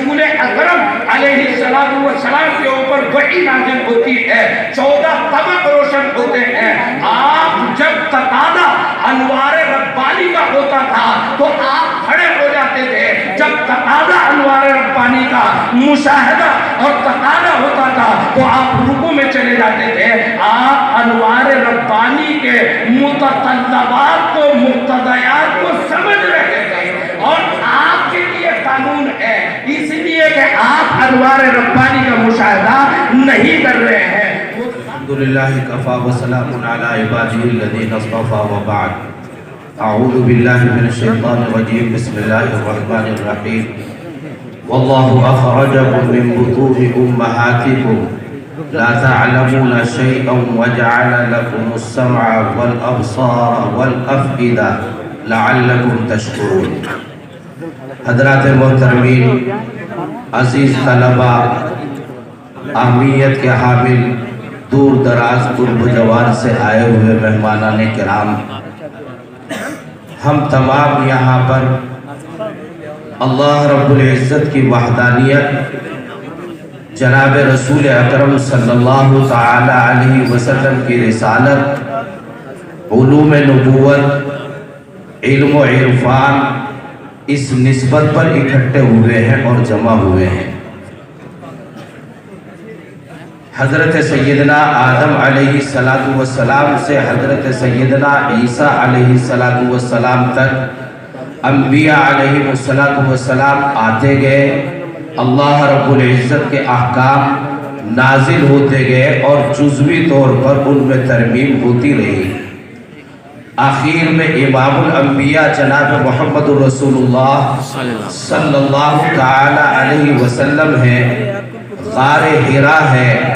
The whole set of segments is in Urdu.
رسول اکرم علیہ السلام کے اوپر وحی نازل ہوتی ہے، 14 طبق روشن ہوتے ہیں۔ آپ جب تقاضا انوار ربانی کا ہوتا تھا تو آپ کھڑے ہو جاتے تھے، جب تقاضا انوار ربانی کا مشاہدہ اور تقاضا ہوتا تھا تو آپ رکوع میں چلے جاتے تھے۔ آپ انوار ربانی کے متطلبات کو، مقتضیات کو سمجھ رہے تھے، اور آپ کے لیے قانون ہے، اس لیے کہ آپ انوار ربانی کا مشاہدہ نہیں کر رہے ہیں۔ الحمدللہ کفا وسلام علی عبادہ الذین اصطفى وبعد۔ اعوذ باللہ من الشیطان الرجیم، بسم اللہ الرحمن الرحیم۔ واللہ اخرجکم من بطون امہاتکم لا تعلمون شیئا وجعل لکم السمع والابصار والافئدہ لعلکم تشکرون۔ حضرات محترمین، عزیز طلبہ، اہمیت کے حامل، دور دراز قرب و جوار سے آئے ہوئے مہمانان کرام، ہم تمام یہاں پر اللہ رب العزت کی وحدانیت، جناب رسول اکرم صلی اللہ تعالی علیہ وسلم کی رسالت، علوم نبوت، علم و عرفان، اس نسبت پر اکٹھے ہوئے ہیں اور جمع ہوئے ہیں۔ حضرت سیدنا آدم علیہ السلام سے حضرت سیدنا عیسیٰ علیہ السلام تک انبیاء علیہ السلام آتے گئے، اللہ رب العزت کے احکام نازل ہوتے گئے اور جزوی طور پر ان میں ترمیم ہوتی رہی۔ آخر میں امام الانبیاء جناب محمد رسول اللہ صلی اللہ تعالی علیہ وسلم ہیں، غار حرا ہے،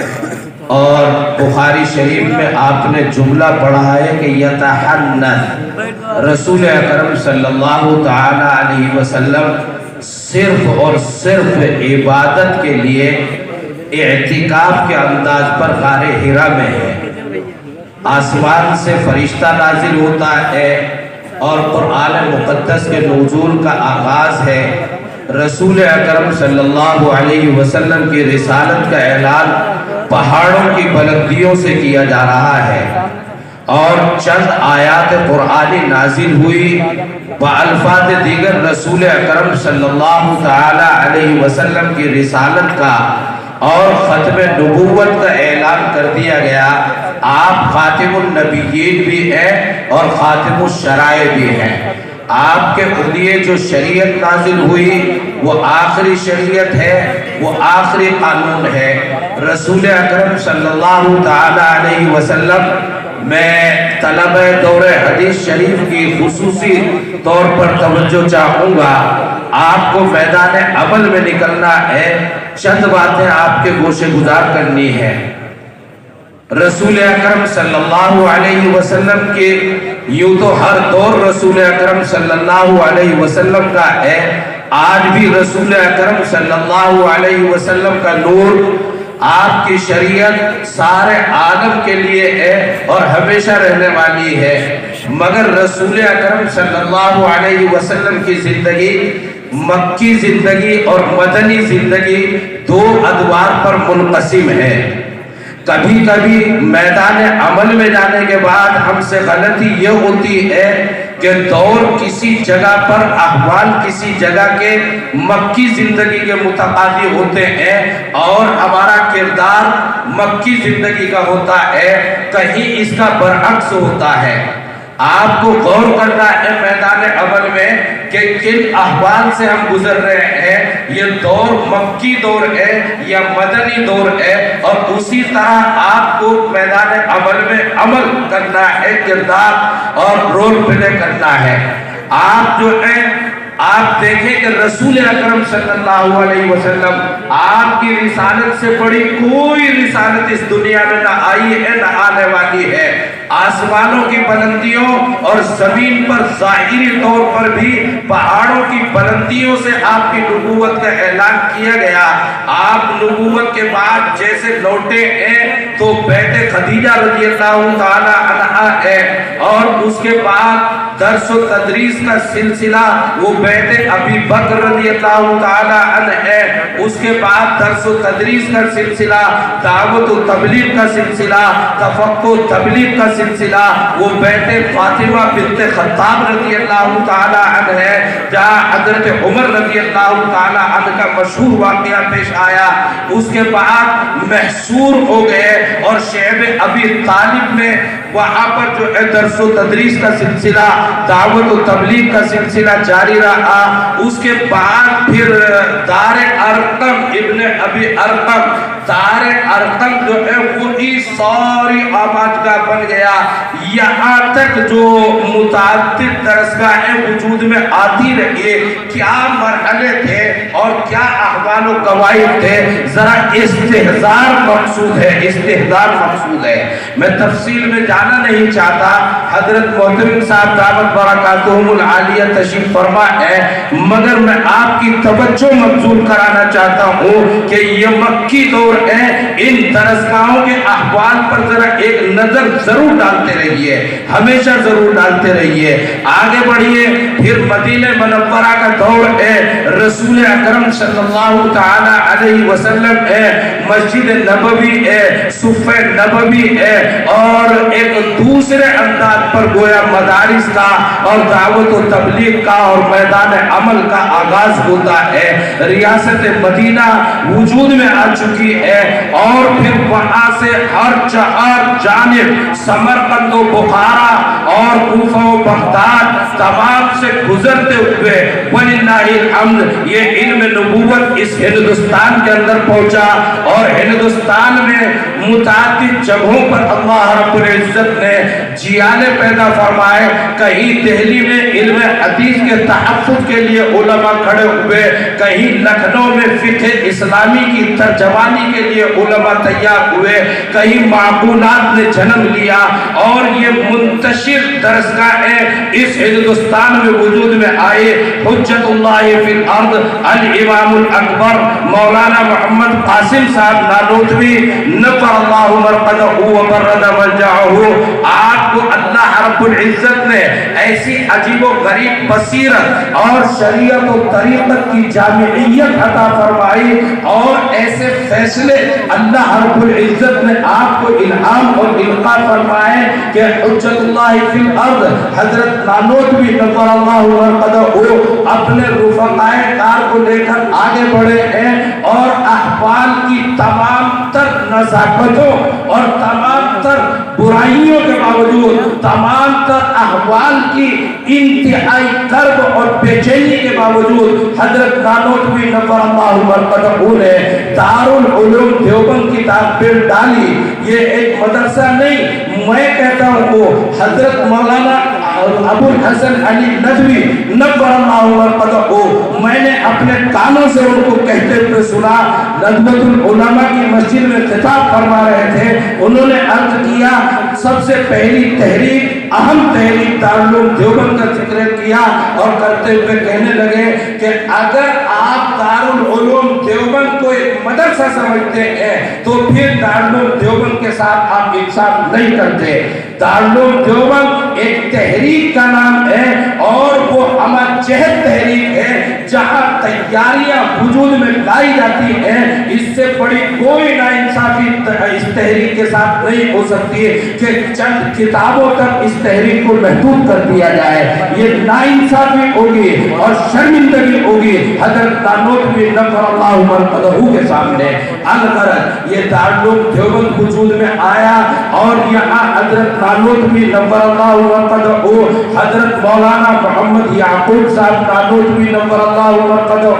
اور بخاری شریف میں آپ نے جملہ پڑھا ہے کہ یتحنث، رسول اکرم صلی اللہ تعالی علیہ وسلم صرف اور صرف عبادت کے لیے اعتکاف کے انداز پر غار حرا میں ہے۔ آسمان سے فرشتہ نازل ہوتا ہے اور قرآن مقدس کے نزول کا آغاز ہے۔ رسول اکرم صلی اللہ علیہ وسلم کی رسالت کا اعلان پہاڑوں کی بلندیوں سے کیا جا رہا ہے، اور چند آیات قرآنی نازل ہوئی، بألفاظ دیگر رسول اکرم صلی اللہ تعالی علیہ وسلم کی رسالت کا اور ختم نبوت کا اعلان کر دیا گیا۔ آپ خاتم النبیین بھی ہیں اور خاتم الشرائع بھی ہیں۔ آپ کے لیے جو شریعت نازل ہوئی وہ آخری شریعت ہے، وہ آخری قانون ہے۔ رسول اکرم صلی اللہ تعالی علیہ وسلم، میں طلبہ دور حدیث شریف کی خصوصی طور پر توجہ چاہوں گا۔ آپ کو میدان عمل میں نکلنا ہے، چند باتیں آپ کے گوشے گزار کرنی ہے۔ رسول اکرم صلی اللہ علیہ وسلم کے یوں تو ہر دور رسول اکرم صلی اللہ علیہ وسلم کا ہے، آج بھی رسول اکرم صلی اللہ علیہ وسلم کا نور، آپ کی شریعت سارے عالم کے لیے ہے اور ہمیشہ رہنے والی ہے۔ مگر رسول اکرم صلی اللہ علیہ وسلم کی زندگی، مکی زندگی اور مدنی زندگی، دو ادوار پر منقسم ہے۔ کبھی کبھی میدان عمل میں جانے کے بعد ہم سے غلطی یہ ہوتی ہے کہ دور کسی جگہ پر، احوال کسی جگہ کے مکی زندگی کے متقاضی ہوتے ہیں اور ہمارا کردار مکی زندگی کا ہوتا ہے، کہیں اس کا برعکس ہوتا ہے۔ آپ کو غور کرنا ہے میدان عمل میں کہ کن احوال سے ہم گزر رہے ہیں، یہ دور مکی دور ہے یا مدنی دور ہے، اور اسی طرح آپ کو میدان عمل میں عمل کرنا ہے، کردار اور رول پلے کرنا ہے۔ آپ جو ہے، آپ دیکھیں کہ رسول اکرم صلی اللہ علیہ وسلم، آپ کی رسالت سے بڑی کوئی رسالت اس دنیا میں نہ آئی ہے نہ آنے والی ہے۔ آسمانوں کی بلندیوں اور زمین پر ظاہری طور پر بھی پہاڑوں کی بلندیوں سے آپ کی نبوت کا اعلان کیا گیا۔ آپ نبوت کے بعد جیسے لوٹے ہیں تو بیٹے خدیجہ رضی اللہ تعالی عنہا ہے، اور اس کے بعد درس و تدریس کا سلسلہ وہ بیت ابی بکر رضی اللہ تعالی عنہ ہے، اس کے بعد درس و تدریس کا سلسلہ، دعوت و تبلیغ کا سلسلہ، تفقہ و تبلیغ کا سلسلہ وہ بیت فاطمہ بنت خطاب رضی اللہ تعالی عنہ ہے، جہاں حضرت عمر رضی اللہ تعالی عنہ کا مشہور واقعہ پیش آیا۔ اس کے بعد محصور ہو گئے اور شعب ابی طالب میں وہاں پر جو ہے درس و تدریس کا سلسلہ، دعوت و تبلیغ کا سلسلہ جاری رہا۔ اس کے بعد پھر دار ارقم ابن ابی ارقم، دار ارقم جو ہے وہی ساری آبادگاہ بن گیا، یہاں تک جو متعدد درسگاہیں وجود میں آتی رہی۔ کیا مرحلے تھے اور کیا احوال و قواعد تھے، ذرا استحضار مقصود ہے، استحضار مقصود ہے۔ میں تفصیل میں جانا نہیں چاہتا، حضرت محترم صاحب دعوت برکاتہم العالیہ تشریف فرما ہے، مگر میں آپ کی توجہ مبذول کرانا چاہتا ہوں کہ یہ مکی دور ہے، ان درسگاہوں کے احوال پر ذرا ایک نظر ضرور ڈالتے رہیے، ہمیشہ ضرور ڈالتے رہیے۔ آگے بڑھیے، پھر مدینہ منورہ کا دور ہے، رسول اکرم صلی اللہ تعالی علیہ وسلم ہے، مسجد نبوی ہے، صفہ نبوی ہے، اور ایک دوسرے انداز پر گویا مدارس کا اور دعوت و تبلیغ کا اور میدان عمل کا آغاز ہوتا ہے۔ ریاست مدینہ وجود میں آ چکی ہے، اور پھر وہاں سے ہر چہار جانب سمرقند و بخارا اور کوفہ و بغداد تمام سے گزرتے ہوئے وللہ الحمد یہ علم نبوت اس ہندوستان کے اندر پہنچا، اور ہندوستان میں متعدد جگہوں پر اللہ رب العزت نے جیالے پیدا فرمائے۔ کہیں دہلی میں علم حدیث کے تحفظ کے لیے علماء کھڑے ہوئے، کہیں لکھنؤ میں فقہ اسلامی کی ترجمانی کے لیے علماء تیار ہوئے، کہیں معقولات نے جنم لیا، اور یہ منتشر درسگاہیں اس ہندوستان میں وجود میں آئے۔ حجت اللہ فی الارض الامام الاکبر مولانا محمد قاسم صاحب نانوتوی نفر اللہ مرقدہ وبرد ملجعہ، آپ کو اللہ رب العزت نے ایسی عجیب و غریب بصیرت اور شریعت و طریقت کی جامعیت عطا فرمائی، اور ایسے فیصلے اللہ رب العزت نے آپ کو الہام اور القاء فرمائے کہ حجت اللہ فی الارض حضرت نانوتوی نفر اللہ مرقدہ اپنے رفقائے کار کو لے کر آگے بڑھے ہیں، اور احوال کی تمام تر نزاکتوں اور تمام تر برائیوں کے باوجود، تمام تر احوال کی انتہائی کرب اور بے چینی کے باوجود حضرت نانوتوی نفر اللہ مرقدہ نے دارالعلوم دیوبند کی تعبیر ڈالی۔ یہ ایک مدرسہ نہیں، میں کہتا ہوں وہ حضرت مولانا ابو الحسن علی ندوی نفر اللہ مرقدہ میں نے اپنے کانوں سے ان کو کہتے ہوئے سنا۔ ندوۃ العلماء کی مسجد میں خطاب فرما رہے تھے، انہوں نے عرض کیا سب سے پہلی تحریک، اہم تحریک دارالعلوم دیوبند کا ذکر کیا، اور کرتے ہوئے کہنے لگے کہ اگر آپ دارالعلوم دیوبند کو ایک مدرسہ سمجھتے ہیں تو پھر دارالعلوم دیوبند کے ساتھ آپ انصاف نہیں کرتے۔ دارالعلوم دیوبند ایک تحریک کا نام ہے، اور وہ ہمارا جہد تحریک ہے جہاں تیاریاں وجود میں لائی جاتی ہیں۔ اس سے بڑی کوئی ناانصافی اس تحریک کے ساتھ نہیں ہو سکتی کہ چند کتابوں تک اس تحریک کو محدود کر دیا جائے، یہ ناانصافی ہوگی اور شرمندگی ہوگی حضرت نانوتوی نفر اللہ مرقدہ کے سامنے۔ الغرض یہ دارالعلوم دیوبند وجود میں آیا، اور یہاں حضرت نانوتوی نفر اللہ مرقدہ حضرت مولانا محمد یعقوب صاحب نانوتوی نفر اللہ مرقدہ،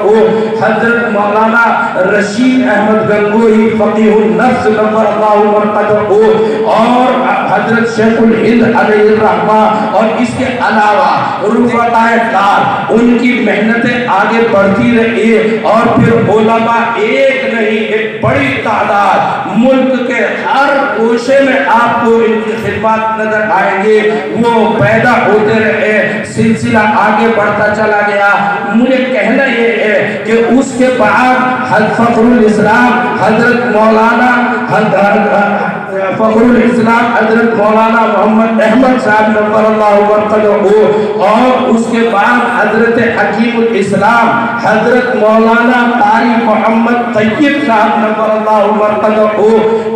حضرت مولانا رشید احمد گنگوہی فقیہ النفس نفر اللہ مرقدہ، اور حضرت شیخ الہند علیہ الرحمہ، اور اس کے علاوہ رفقائے کار، ان کی محنتیں آگے بڑھتی رہی، اور پھر علماء ایک نہیں ایک بڑی تعداد ملک کے ہر گوشے میں آپ کو ان کی خدمات نظر آئیں گے، وہ پیدا ہوتے رہے، سلسلہ آگے بڑھتا چلا گیا۔ مجھے کہنا یہ ہے کہ اس کے بعد فخر الاسلام حضرت مولانا فخر الاسلام حضرت مولانا محمد احمد صاحب نور اللہ مرقدہ، اور اس کے بعد حضرت حکیم الاسلام حضرت مولانا قاری محمد طیب صاحب نور اللہ مرقدہ،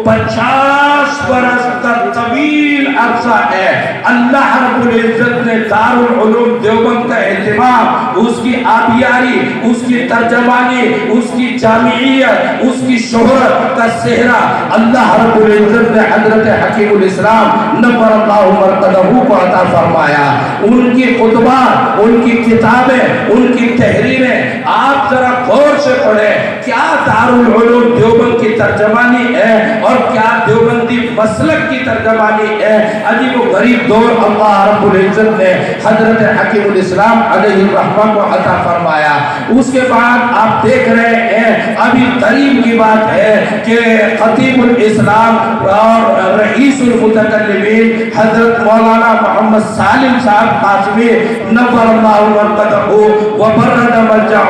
50 برس کا طویل عرصہ ہے اللہ رب العزت نے دارالعلوم دیوبند کا اہتمام، اس کی آبیاری، اس کی ترجمانی، اس کی جامعیت، اس کی شہرت کا صحرا اللہ رب العزت نے حضرت حکیم الاسلام نور اللہ مرقدہ کو عطا فرمایا۔ ان کی خطبات، ان کی کتابیں، ان کی تحریریں آپ ذرا غور سے پڑھیں، کیا دارالعلوم دیوبند کی ترجمانی ہے اور کیا دیوبندی مسلک کی ترجمانی ہے۔ عجیب و غریب دور اللہ رب العزت نے حضرت حکیم الاسلام علیہ الرحمہ کو عطا فرمایا۔ اس کے بعد آپ دیکھ رہے ہیں ابھی قریب کی بات ہے کہ خطیب الاسلام اور رئیس المتکلمین حضرت مولانا محمد سالم صاحب قاسمی نور اللہ مرقدہ وبرد مرجعہ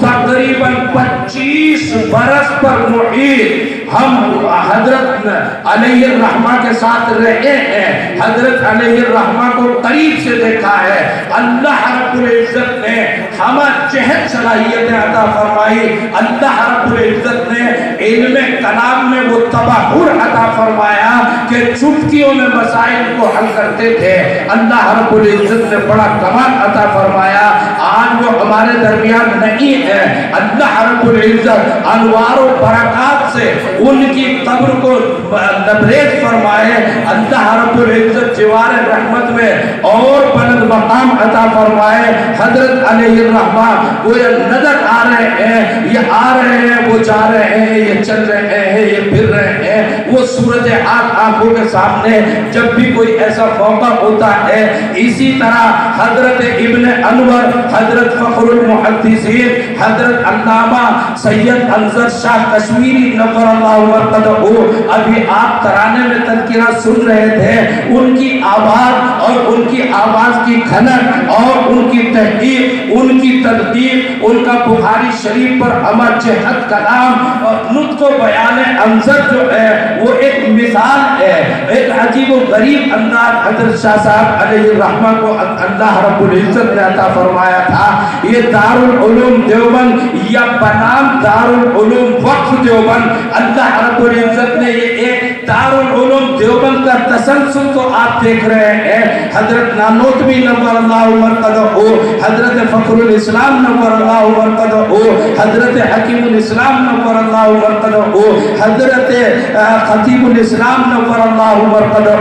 تقریباً 25 برس پر محیط ہم حضرت علیہ الرحمہ کے ساتھ رہے ہیں، حضرت علیہ الرحمہ کو قریب سے دیکھا ہے۔ اللہ رب العزت نے ہمیں جہد صلاحیتیں عطا فرمائی، اللہ رب العزت نے علم کلام میں وہ تبحر عطا فرمایا کہ چٹکیوں میں مسائل کو حل کرتے تھے۔ اللہ رب العزت نے بڑا کمال عطا فرمایا، آج وہ ہمارے درمیان نہیں ہے۔ اللہ رب العزت انوار و برکات سے ان کی قبر کو لبریز فرمائے، اللہ رب العزت جوار رحمت میں اور بلند مقام عطا فرمائے۔ حضرت علیہ الرحمہ وہ نظر آ رہے ہیں، یہ آ رہے ہیں، وہ جا رہے ہیں، یہ چل رہے ہیں، یہ پھر رہے ہیں، وہ صورت آنکھوں کے سامنے جب بھی کوئی ایسا موقع ہوتا ہے۔ اسی طرح حضرت ابن انور، حضرت فخر المحدثین، حضرت علامہ سید انظر شاہ کشمیری نور اللہ مرقدہ، ابھی آپ ترانے میں تذکرہ سن رہے تھے، ان کی آواز اور ان کی آواز کی کھنک اور ان کی تحقیق، ان کی تدقیق، ان کا بخاری شریف پر عمل جہد کلام اور نطق و بیان انظر جو ہے وہ ایک مثال ہے، ایک عجیب و غریب انداز حضرت شاہ صاحب علیہ الرحمہ کو اللہ رب العزت نے عطا فرمایا تھا۔ یہ دارالعلوم دیوبند یا بنام دارالعلوم وقف دیوبند، اللہ رب العزت نے یہ ایک دارالعلوم دیوبند کا تسلسل تو آپ دیکھ رہے ہیں۔ حضرت نانوتوی نور اللہ مرقدہ، حضرت فخر الاسلام نور اللہ مرقدہ، حضرت حکیم الاسلام نور اللہ مرقدہ، حضرت خطیب الاسلام نور اللہ مرقدہ،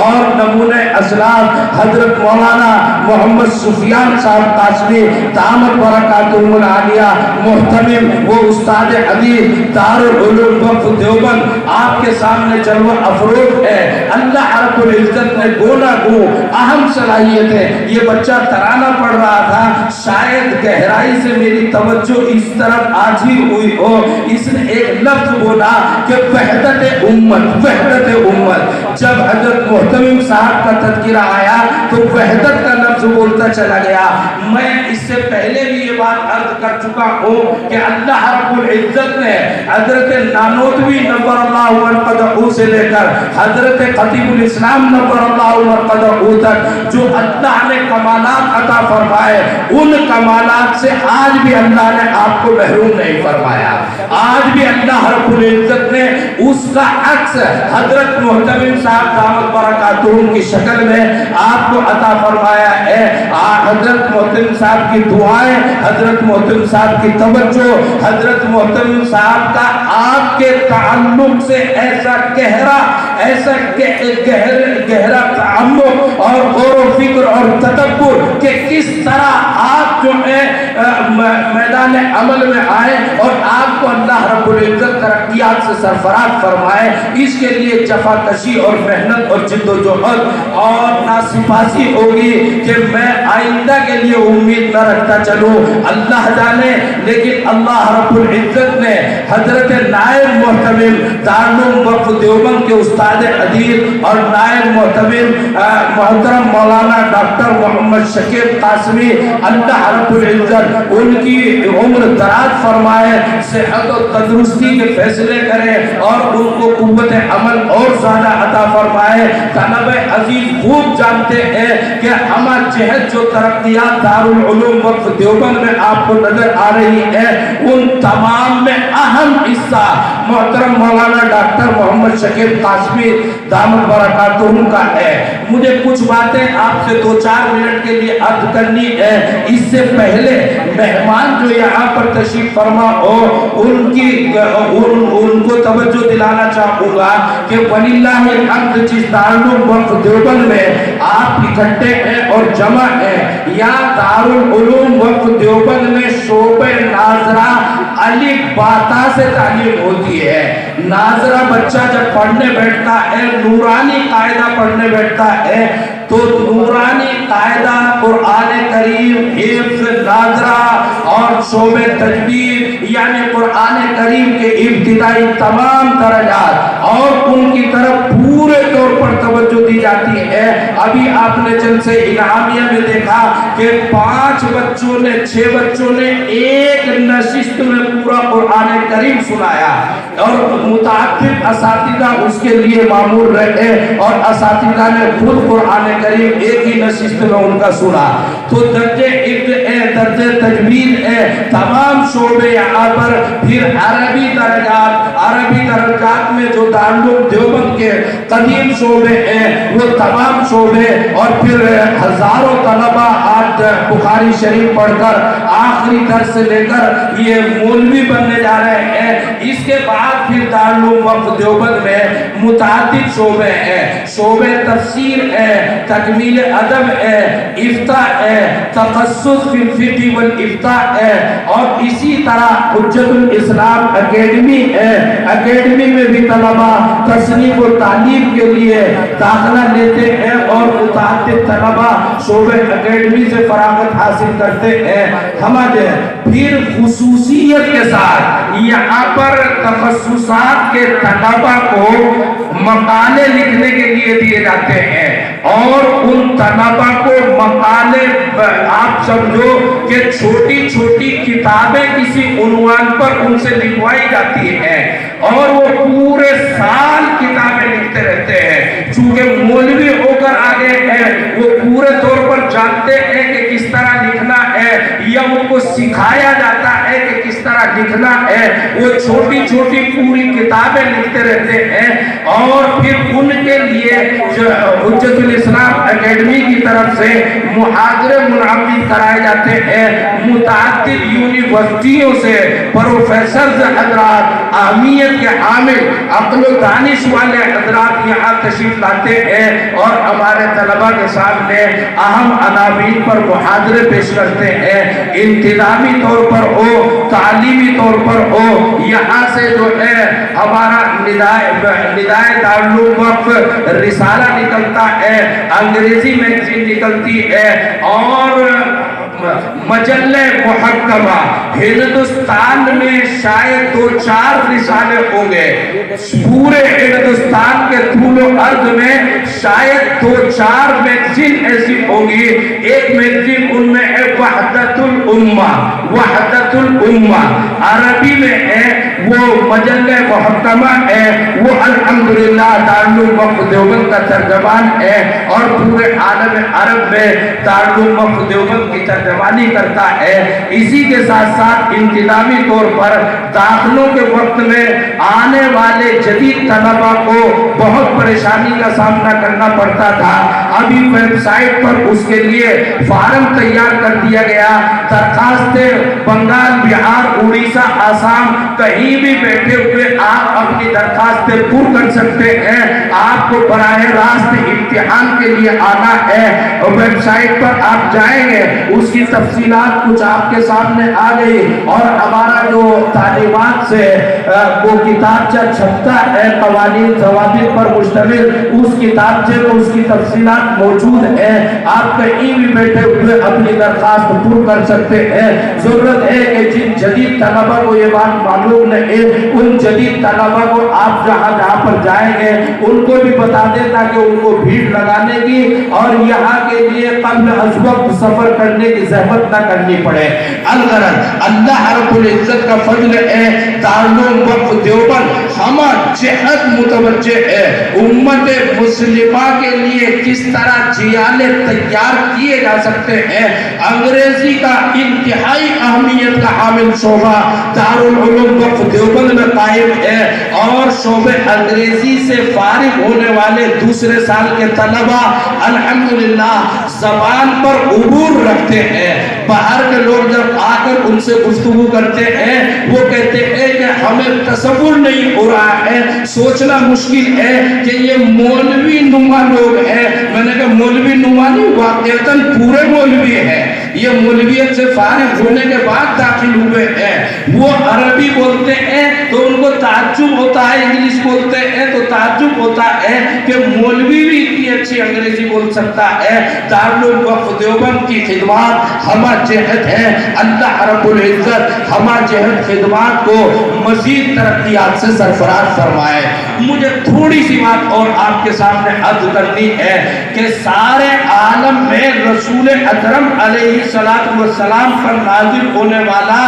اور نمونہ اسلاف حضرت مولانا محمد سفیان صاحب قاسمی دامت برکاتہم العالیہ محتمم، وہ استاد حدیث دارالعلوم وقف دیوبند آپ کے سامنے جلوہ افروز ہے۔ اللہ رب العزت نے گونا گو اہم صلاحیتیں، یہ بچہ ترانہ پڑھ رہا تھا، شاید گہرائی سے میری توجہ اس طرف آجی ہوئی ہو، اس نے ایک لفظ بولا کہ وحدت امت، وحدت امت۔ جب حضرت محتمم صاحب کا تذکرہ آیا تو وحدت کا لفظ بولتا چلا گیا۔ میں اس سے پہلے بھی یہ بات عرض کر چکا ہوں کہ اللہ رب العزت نے حضرت نانوتوی نور اللہ مرقدہ سے لے کر حضرت خطیب الاسلام نور اللہ مرقدہ تک جو اللہ نے کمالات عطا فرمائے، ان کمالات سے آج بھی اللہ نے آپ کو محروم نہیں فرمایا۔ آج بھی اللہ رب العزت نے اس کا عکس حضرت محتمم صاحب دامت برکاتہم کی شکل میں آپ کو عطا فرمایا ہے۔ حضرت محتمم صاحب کی دعائیں، حضرت محتمم صاحب کی توجہ، حضرت محتمم صاحب کا آپ کے تعلق سے ایسا گہرا تعمق اور غور و فکر اور تدبر کہ کس طرح آپ جو ہے میدان عمل میں آئے اور آپ کو اللہ رب العزت ترقیات سے سرفراز فرمائے، اس کے لیے جفا کشی اور محنت اور جد و جہد اور ناسپاسی ہوگی کہ میں آئندہ کے لیے امید نہ رکھتا چلوں، اللہ جانے۔ لیکن اللہ رب العزت نے حضرت نائب محتمم دارالعلوم وقف دیوبند کے استاد حدیث اور نائب محتمم محترم مولانا ڈاکٹر محمد شکیب قاسمی، اللہ رب العزت ان کی عمر دراز فرمائے، صحت و تندرستی کے فیصلے کرے اور ان کو قوت عمل اور زیادہ عطا فرمائے۔ طلبہ عزیز خوب جانتے ہیں کہ ہمارا جہد جو ترقیات دارالعلوم وقف دیوبند میں آپ کو نظر آ رہی ہے، ان تمام میں اہم حصہ محترم مولانا ڈاکٹر محمد شکیب قاسمی دامت برکاتہم کا ہے۔ مجھے کچھ باتیں آپ سے 2-4 منٹ کے لیے عرض کرنی ہے۔ اس سے پہلے مہمان جو یہاں پر تشریف فرما ہو ان کو توجہ دلانا چاہوں گا کہ وللہ الحمد جس دارالعلوم وقف دیوبند میں آپ اکٹھے ہیں اور جمع ہیں، یا دارالعلوم وقف دیوبند میں شعبہ ناظرہ الف باتا سے تعلیم ہوتی ہے۔ ناظرہ بچہ جب پڑھنے بیٹھتا ہے، نورانی قاعدہ پڑھنے بیٹھتا ہے، تو نورانی قاعدہ قرآن کریم، حفظ، ناظرہ اور شعبہ تجوید یعنی قرآن کریم کے ابتدائی تمام درجات اور ان کی طرف پورے طور پر توجہ دی جاتی ہے۔ ابھی آپ نے جلسے انعامیہ میں دیکھا کہ 5 بچوں نے 6 بچوں نے ایک نشست میں پورا قرآن کریم سنایا اور متعدد اساتذہ اس کے لیے معمول رہے اور اساتذہ نے خود قرآن کریم ایک ہی نشست میں ان کا سنا۔ تو درجہ حفظ ہے، درجہ تجوید ہے، تمام شعبے یہاں پر، پھر عربی درجات میں جو دارالعلوم دیوبند کے قدیم شعبے ہیں وہ تمام شعبے، اور پھر ہزاروں طلبہ آج بخاری شریف پڑھ کر آخری درس سے لے کر یہ مولوی بننے جا رہے ہیں۔ اس کے بعد پھر دارالعلوم وقف دیوبند میں متعدد شعبے ہیں، شعبے تفسیر ہے، تکمیل ادب ہے، افتاء ہے، تخصص فی الفقہ والافتاء ہے، اور اسی طرح حجت الاسلام اکیڈمی ہے۔ اکیڈمی میں بھی طلبہ تصنیف و تعلیم کے لیے داخلہ لیتے ہیں اور متعدد طلبہ شعبہ اکیڈمی سے فراغت حاصل کرتے ہیں۔ ہمارے پھر خصوصیت کے ساتھ یہاں پر تخصصات کے طلبہ کو مقالے لکھنے کے لیے دیے جاتے ہیں، اور ان طلبہ کو مقالے آپ سمجھو کہ چھوٹی چھوٹی کتابیں کسی عنوان پر ان سے لکھوائی جاتی ہیں اور وہ پورے سال کتابیں لکھتے رہتے ہیں۔ چونکہ مولوی ہو کر آگے ہیں، وہ پورے طور پر جانتے ہیں کہ کس طرح لکھنا ہے، یا ان کو سکھایا جاتا ہے کہ کس طرح لکھنا ہے۔ وہ چھوٹی چھوٹی پوری کتابیں لکھتے رہتے ہیں، اور پھر ان کے لیے حجت الاسلام اکیڈمی کی طرف سے محاضرے منعقد کرائے جاتے ہیں۔ متعدد یونیورسٹیوں سے پروفیسرز حضرات، اہمیت کے حامل، عقل و دانش والے حضرات یہاں تشریف لاتے ہیں اور ہمارے طلبہ کے سامنے اہم عناوین پر محاضرے پیش کرتے ہیں۔ انتظامی طور پر ہو، تعلیمی طور پر ہو، یہاں سے جو ہے ہمارا ندائے دارالعلوم وقف رسالہ نکلتا ہے، انگریزی میگزین نکلتی ہے، اور مجلہ محکمہ ہندوستان میں شاید 2-4 رسالے ہوں گے، پورے ہندوستان کے طول و عرض میں شاید 2-4 میگزین ایسی ہوں گی۔ ایک میگزین ان میں ہے وحدت الامہ، وحدت الامہ عربی میں ہے، وہ مجلہ محکمہ ہے، وہ الحمدللہ دارالعلوم وقف دیوبند کا ترجمان ہے، اور پورے عالم عرب میں دارالعلوم وقف دیوبند کی ترجمانی کرتا ہے۔ اسی کے ساتھ ساتھ انتظامی طور پر داخلوں کے وقت میں آنے والے جدید طلبہ کو بہت پریشانی کا سامنا کرنا پڑتا تھا۔ ابھی ویب سائٹ پر اس کے لیے فارم تیار کر دیا گیا، درخواستیں بنگال، بہار، اڑیسہ، آسام کہیں بھی بیٹھے ہوئے آپ اپنی درخواستیں پر کر سکتے ہیں۔ آپ کو براہ راست امتحان کے لیے آنا ہے، ویب سائٹ پر آپ جائیں گے، اس کی تفصیلات کچھ آپ کے سامنے آ گئی، اور ہمارا جو تعلیمات سے وہ کتابچہ چھپتا ہے قوانین ضوابط پر مشتمل، اس کتابچے میں اس کی تفصیلات موجود ہیں۔ آپ کہیں بھی بیٹھے ہوئے اپنی درخواست پر کر سکتے ہیں۔ ضرورت ہے کہ جن جدید طلبہ کو یہ بات معلوم نہیں، ان جدید طلبہ کو آپ جہاں پر جائیں گے ان کو بھی بتا دیں تاکہ ان کو بھیڑ لگانے کی اور یہاں کے لیے قبل از وقت سفر کرنے کی زحمت نہ کرنی پڑے۔ الغرض اللہ رب العزت کا فضل دیوبند دارالعلوم وقف دیوبند ہم جہد متوجہ ہے امت مسلمہ کے لیے کس طرح جیالے تیار کیے جا سکتے ہیں۔ انگریزی کا انتہائی اہمیت کا حامل شعبہ دارالعلوم وقف دیوبند میں قائم ہے، اور شعبہ انگریزی سے فارغ ہونے والے دوسرے سال کے طلبہ الحمدللہ زبان پر عبور رکھتے ہیں۔ باہر کے لوگ جب آ کر ان سے گفتگو کرتے ہیں وہ کہتے ہیں کہ ہمیں تصور نہیں ہو رہا ہے، سوچنا مشکل ہے کہ یہ مولوی نما لوگ ہیں۔ میں نے کہا مولوی نما نہیں، واقعتاً پورے مولوی ہیں، یہ مولویت سے فارغ ہونے کے بعد داخل ہوئے ہیں۔ وہ عربی بولتے ہیں تو ان کو تعجب ہوتا ہے، انگلش بولتے ہیں تو تعجب ہوتا ہے کہ مولوی بھی اتنی اچھی انگریزی بول سکتا ہے۔ دارالعلوم وقف دیوبند کی خدمات ہمہ جہت ہے، اللہ رب العزت ہمہ جہت خدمات کو مزید ترقیات سے سرفراز فرمائے۔ مجھے تھوڑی سی بات اور آپ کے سامنے عرض کرنی ہے کہ سارے عالم میں رسول اکرم علیہ السلام پر نازل ہونے والا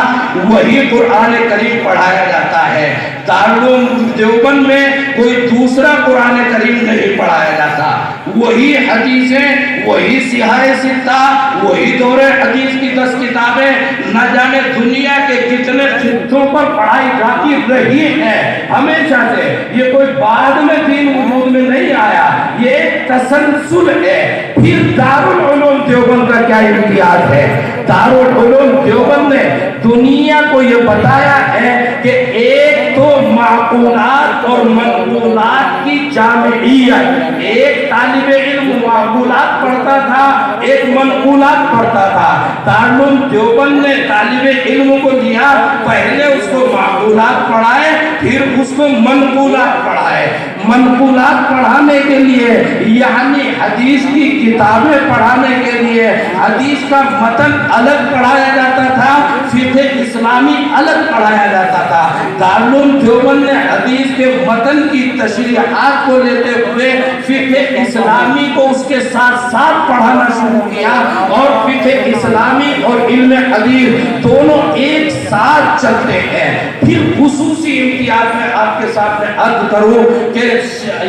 وہی قرآن کریم پڑھایا جاتا ہے۔ دارالعلوم دیوبند میں کوئی دوسرا قرآن کریم نہیں پڑھایا جاتا، وہی حدیثیں، وہی سیاہ ستہ، وہی دور حدیث کی 10 کتابیں نہ جانے دنیا کے کتنے خطوں پر پڑھائی جاتی رہی ہیں ہمیشہ سے۔ یہ کوئی بعد میں دین وجود میں نہیں آیا، یہ ایک تسلسل ہے۔ پھر دارالعلوم دیوبند کا کیا امتیاز ہے؟ دارالعلوم دیوبند نے دنیا کو یہ بتایا ہے کہ ایک تو معقولات اور منقولات کی جامعیت، ایک طالب علم معقولات پڑھتا تھا، ایک منقولات پڑھتا تھا۔ دارالعلوم دیوبند نے طالب علم کو لیا، پہلے اس کو معقولات پڑھائے پھر اس کو منقولات پڑھائے۔ منقولات پڑھانے کے لیے یعنی حدیث کی کتابیں پڑھانے کے لیے حدیث کا متن الگ پڑھایا جاتا تھا، فقہ اسلامی الگ پڑھایا جاتا تھا۔ دارالعلوم دیوبند نے حدیث کے متن کی تشریحات کو لیتے ہوئے فقہ اسلامی کو اس کے ساتھ ساتھ پڑھانا شروع کیا، اور فقہ اسلامی اور علم حدیث دونوں ایک ساتھ چلتے ہیں۔ پھر خصوصی امتیاز میں آپ کے سامنے عرض کروں کہ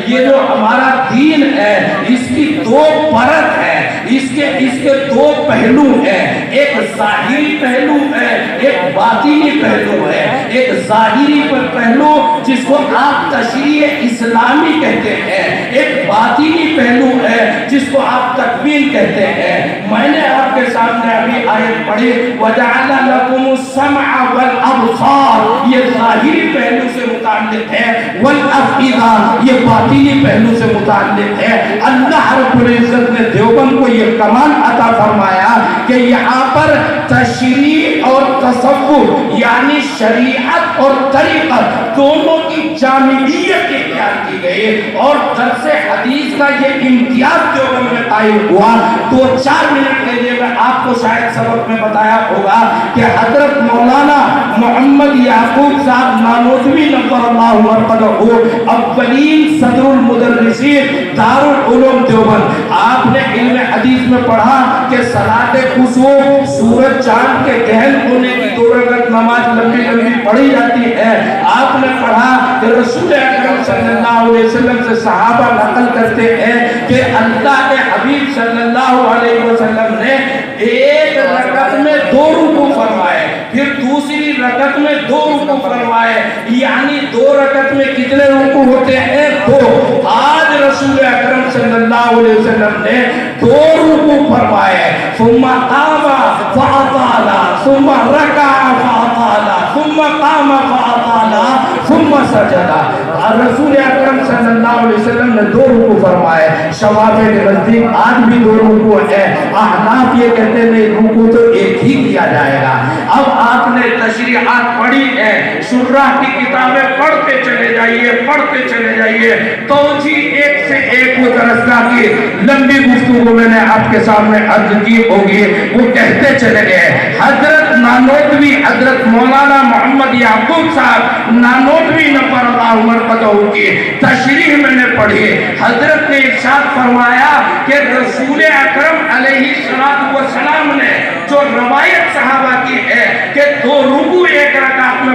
یہ جو ہمارا دین ہے اس کی 2 پرت ہے، اس کے 2 پہلو ہیں، ایک ظاہری پہلو ہے، ایک باطنی پہلو ہے۔ ایک ظاہری پہلو جس کو آپ تشریع اسلامی کہتے ہیں، ایک باطنی پہلو ہے جس کو آپ تکوین کہتے ہیں۔ میں نے آپ کے سامنے ابھی آیت پڑھی وَجَعَلَ لَكُمُ السَّمْعَ وَالْأَبْصَارَ، یہ ظاہری پہلو سے متعلق ہے، وَالْأَفْئِدَةَ یہ باطنی پہلو سے متعلق ہے۔ اللہ رب العزت نے دیوبند کو یہ کمال عطا فرمایا کہ یہاں پر تشریع اور تصور یعنی شریعت اور طریقت دونوں کی جامعیت اختیار کی گئی، اور درس حدیث کا یہ امتیاز دیوبند میں قائم ہوا۔ 2-4 منٹ کے لیے میں آپ کو شاید سبق میں بتایا ہوگا کہ حضرت مولانا محمد یعقوب صاحب نانوتوی نور اللہ مرقدہ اولین صدر المدرسین دارالعلوم دیوبند، آپ نے علم حدیث میں پڑھا کہ صلاۃ کسوف سورج چاند کے گہن ہونے کی 2 رکعت نماز لمبی لمبی پڑھی جاتی ہے۔ آپ نے پڑھا کہ رسول اکرم صلی اللہ علیہ وسلم سے صحابہ نقل کرتے ہیں کہ اللہ کے حبیب صلی اللہ علیہ وسلم نے ایک رکعت میں 2 رکوع فرمائے، پھر دوسری رکعت میں 2 رکوع فرمائے، یعنی 2 رکعت میں کتنے رکوع ہوتے ہیں؟ 2۔ آج رسول اکرم صلی اللہ علیہ وسلم نے 2 رکوع فرمائے، ثم قام فاطال ثم رکع فاطال ثم قام فاطال ثم سجد۔ رسول اکرم صلی اللہ علیہ وسلم نے 2 رکوع فرمائے۔ شوافع کے نزدیک آج بھی 2 رکوع ہے، احناف یہ کہتے ہیں رکوع تو ایک ہی کیا جائے گا۔ اب آپ نے تشریحات پڑھی ہے، شرح کی کتابیں پڑھتے چلے جائیے، پڑھتے چلے جائیے، توجیہ ایک سے ایک مدرسہ کی لمبی گفتگو میں نے آپ کے سامنے عرض کی ہوگی، وہ کہتے چلے گئے۔ حضرت نانوتوی حضرت مولانا محمد یعقوب صاحب نانوتوی نور اللہ مرقدہ کی تشریح میں نے پڑھی، حضرت نے ارشاد فرمایا کہ رسول اکرم علیہ السلام نے جو روایت صحابہ کی ہے کہ 2 رکوع ایک رکعت میں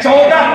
14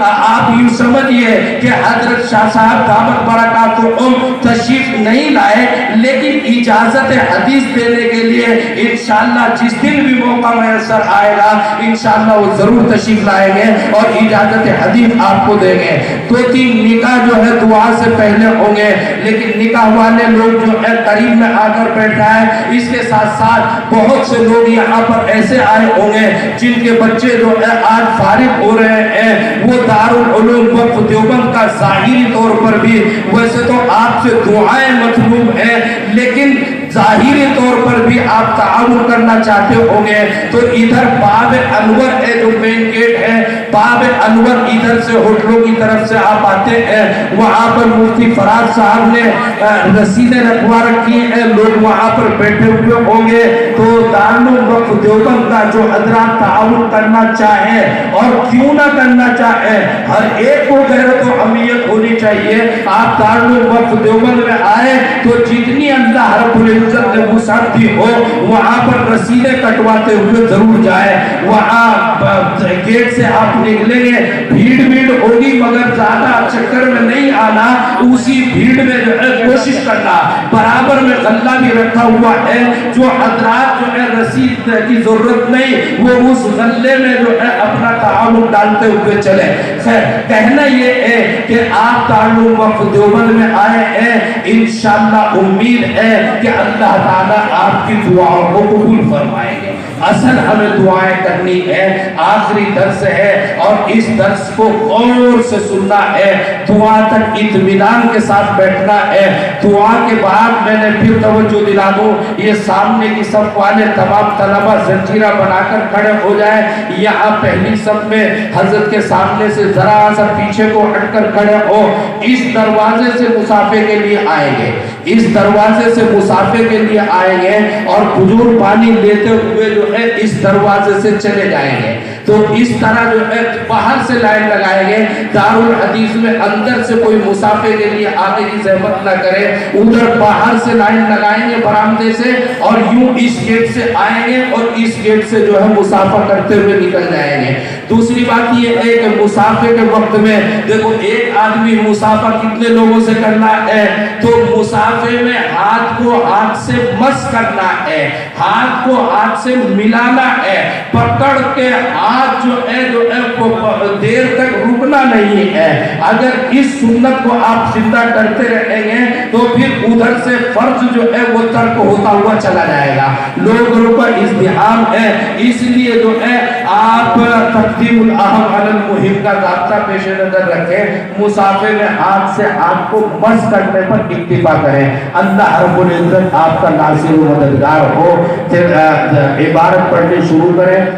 آپ یوں سمجھئے کہ حضرت شاہ صاحب دامت برکاتہم تشریف نہیں لائے، لیکن اجازت حدیث دینے کے لیے انشاءاللہ جس دن بھی موقع میسر آئے گا انشاءاللہ وہ ضرور تشریف لائیں گے اور اجازت حدیث آپ کو دیں گے۔ 2-3 نکاح جو ہے دعا سے پہلے ہوں گے، لیکن نکاح والے لوگ جو ہے قریب میں آ کر بیٹھا ہے، اس کے ساتھ ساتھ بہت سے لوگ یہاں پر ایسے آئے ہوں گے جن کے بچے جو ہے آج فارغ ہو رہے ہیں، وہ دارالعلوم وقف دیوبند کا ظاہری طور پر بھی ویسے تو آپ سے دعائیں مطلوب ہیں، لیکن ظاہری طور پر بھی آپ تعاون کرنا چاہتے ہوں گے تو ادھر باب انور ہے جو مین گیٹ ہے، باب انور ادھر سے ہوٹلوں کی طرف سے آپ آتے ہیں، وہاں پر مفتی فراد صاحب نے رسیدیں رکھوا رکھی ہیں، لوگ وہاں پر بیٹھے ہوئے ہوں گے۔ تو دارالعلوم وقف دیوبند کا جو حضرات تعاون کرنا چاہیں اور کیوں نہ کرنا چاہیں، ہر ایک کو غیرت و اہمیت ہونی چاہیے۔ آپ دارالعلوم وقف دیوبند میں آئے تو جتنی اللہ رب العزت نے وسعت دی ہو وہاں پر رسیدیں کٹواتے ہوئے ضرور جائے۔ وہاں گیٹ سے آپ نکلیں گے، بھیڑ ہوگی مگر زیادہ چکر میں نہیں آنا، اسی بھیڑ میں جو ہے کوشش کرنا۔ برابر میں غلہ بھی رکھا ہوا ہے، جو حضرات جو ہے رسید کی ضرورت نہیں وہ اس غلے میں جو ہے اپنا تعاون ڈالتے ہوئے چلے۔ خیر کہنا یہ ہے کہ آپ دارالعلوم وقف دیوبند میں آئے ہیں، انشاءاللہ امید ہے کہ اللہ تعالیٰ آپ کی دعاؤں کو قبول فرمائیں گے۔ اصل ہمیں دعائیں کرنی ہے، آخری درس ہے اور اس درس کو غور سے سننا ہے، دعا تک اطمینان کے ساتھ بیٹھنا ہے۔ دعا کے بعد میں نے پھر توجہ دلا دوں، یہ سامنے کی صف والے تمام طلبہ زنجیرہ بنا کر کھڑے ہو جائیں، یہاں پہلی صف میں حضرت کے سامنے سے ذرا سا پیچھے کو ہٹ کر کھڑے ہو۔ اس دروازے سے مسافے کے لیے آئیں گے، اس دروازے سے مسافے کے لیے آئیں گے اور کھجور پانی لیتے ہوئے جو ہے اس دروازے سے چلے جائیں گے۔ تو اس طرح جو ہے باہر سے لائن لگائیں گے، دارالحدیث میں اندر سے کوئی مسافے کے لیے آنے کی زحمت نہ کرے، ادھر باہر سے لائن لگائیں گے برآمدے سے اور یوں اس گیٹ سے آئیں گے اور اس گیٹ سے جو ہے مسافہ کرتے ہوئے نکل جائیں گے۔ دوسری بات یہ ہے کہ مسافے کے وقت میں دیکھو ایک آدمی مسافہ کتنے لوگوں سے کرنا ہے، تو مسافے میں ہاتھ کو ہاتھ سے مس کرنا ہے، ہاتھ کو ہاتھ سے ملانا ہے، پکڑ کے ہاتھ جو ہے دیر تک رکنا نہیں ہے۔ اگر اس سنت کو آپ زندہ کرتے رہیں گے تو پھر ادھر سے فرض جو ہے وہ ترک ہوتا ہوا چلا جائے گا، لوگوں کا ازدحام ہے، اس لیے جو ہے آپ تقدیم الاہم علی المہم کا ضابطہ پیش نظر رکھیں، مسافے میں ہاتھ سے ہاتھ کو مس کرنے پر اکتفا کریں۔ اللہ رب العزت آپ کا ناصر و مددگار ہو۔ پھر عبارت پڑھنے شروع کریں۔